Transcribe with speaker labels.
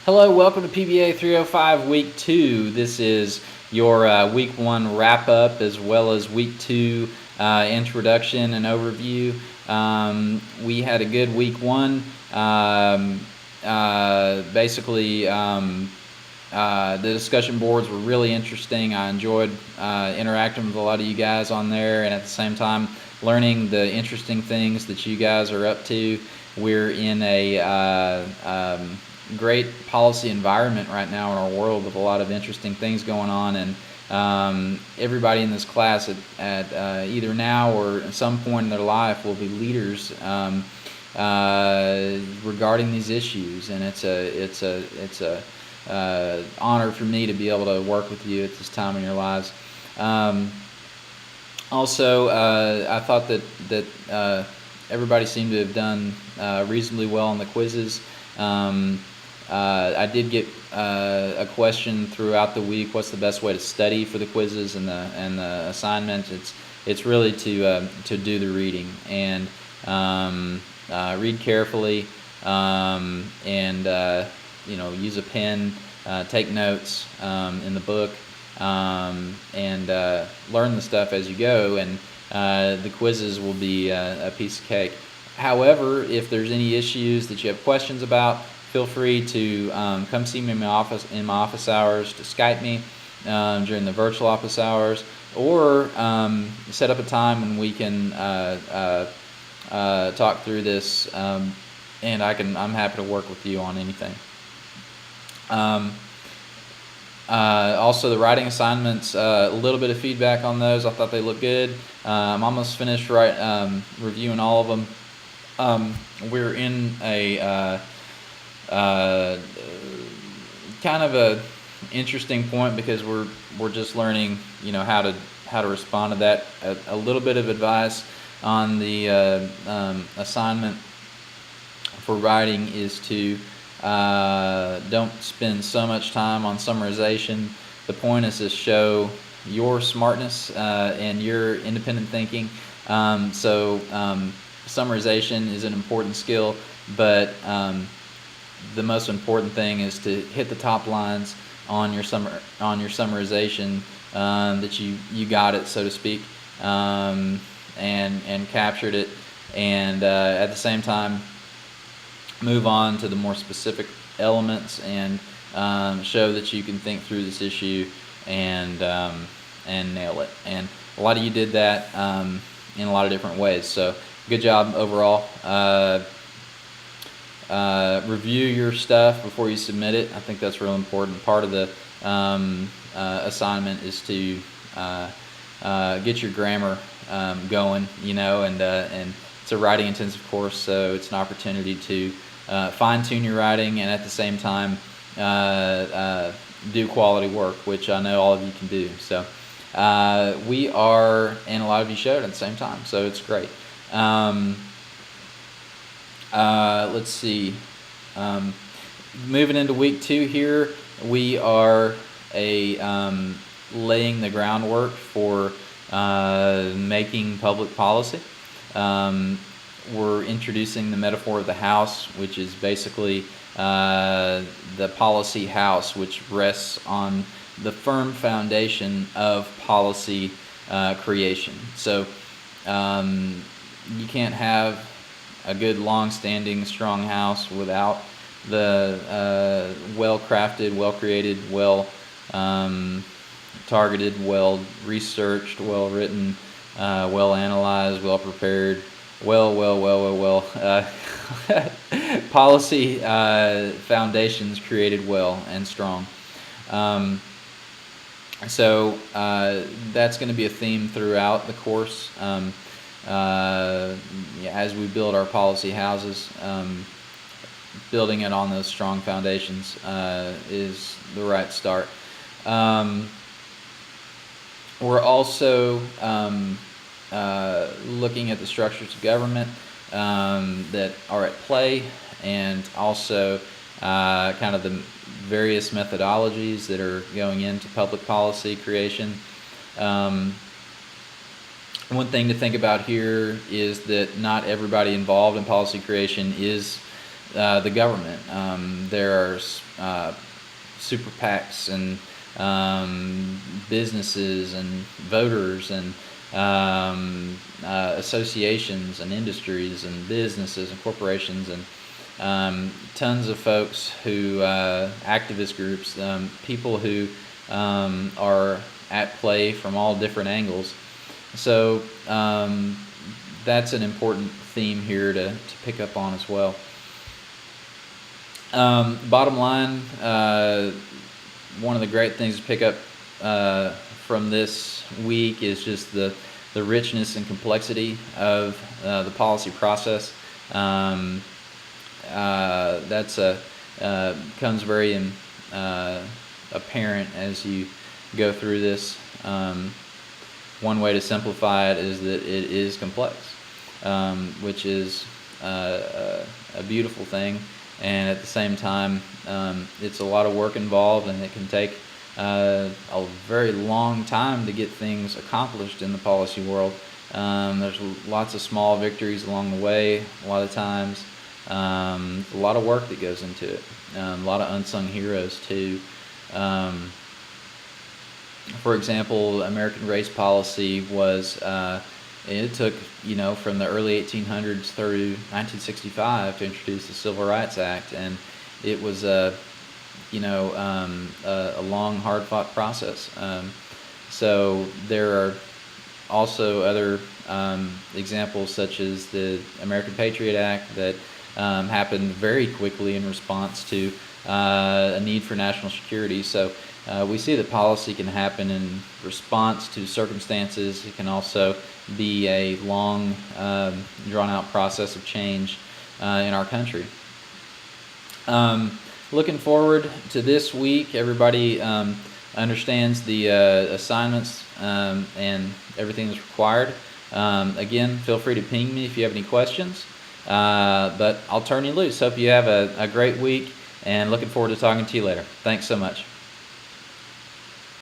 Speaker 1: Hello, welcome to PBA 305 Week 2. This is your Week 1 wrap-up as well as Week 2 introduction and overview. We had a good Week 1. The discussion boards were really interesting. I enjoyed interacting with a lot of you guys on there, and at the same time learning the interesting things that you guys are up to. We're in a great policy environment right now in our world with a lot of interesting things going on, and everybody in this class at either now or at some point in their life will be leaders regarding these issues, and it's a honor for me to be able to work with you at this time in your lives. Also, I thought that everybody seemed to have done reasonably well on the quizzes. I did get a question throughout the week: what's the best way to study for the quizzes and the assignment? It's really to do the reading and read carefully, and use a pen, take notes in the book, and learn the stuff as you go. And the quizzes will be a piece of cake. However, if there's any issues that you have questions about, feel free to come see me in my office hours, to Skype me during the virtual office hours, or set up a time when we can talk through this, and I'm happy to work with you on anything. Also, the writing assignments, a little bit of feedback on those. I thought they looked good. I'm almost finished reviewing all of them. We're in a kind of a interesting point because we're just learning, how to respond to that. A little bit of advice on the assignment for writing is to don't spend so much time on summarization. The point is to show your smartness and your independent thinking. Summarization is an important skill, but the most important thing is to hit the top lines on your summarization, that you got it, so to speak, and captured it, and at the same time move on to the more specific elements and show that you can think through this issue and nail it. And a lot of you did that in a lot of different ways. So good job overall. Review your stuff before you submit it. I think that's real important. Part of the assignment is to get your grammar going, and it's a writing intensive course, so it's an opportunity to fine-tune your writing and at the same time do quality work, which I know all of you can do. So we are, and a lot of you showed at the same time, so it's great. Let's see. Moving into week 2 here, we are laying the groundwork for making public policy. We're introducing the metaphor of the house, which is basically the policy house, which rests on the firm foundation of policy creation. So you can't have a good, long-standing, strong house without the well-crafted, well-created, well-targeted, well-researched, well-written, well-analyzed, well-prepared, policy foundations created well and strong. So that's going to be a theme throughout the course. As we build our policy houses, building it on those strong foundations is the right start. We're also looking at the structures of government that are at play, and also kind of the various methodologies that are going into public policy creation. One thing to think about here is that not everybody involved in policy creation is the government. There are super PACs and businesses and voters and associations and industries and businesses and corporations and tons of folks who, activist groups, people who are at play from all different angles. So that's an important theme here to pick up on as well. Bottom line, one of the great things to pick up from this week is just the richness and complexity of the policy process. That's comes very apparent as you go through this. One way to simplify it is that it is complex, which is a beautiful thing, and at the same time, it's a lot of work involved, and it can take a very long time to get things accomplished in the policy world. There's lots of small victories along the way, a lot of times. A lot of work that goes into it. A lot of unsung heroes too. For example, American race policy was, it took, from the early 1800s through 1965 to introduce the Civil Rights Act, and it was a long, hard-fought process. So there are also other examples, such as the American Patriot Act, that happened very quickly in response to a need for national security. So we see that policy can happen in response to circumstances. It can also be a long, drawn-out process of change in our country. Looking forward to this week. Everybody understands the assignments and everything that's required. Again, feel free to ping me if you have any questions. But I'll turn you loose. Hope you have a great week, and looking forward to talking to you later. Thanks so much.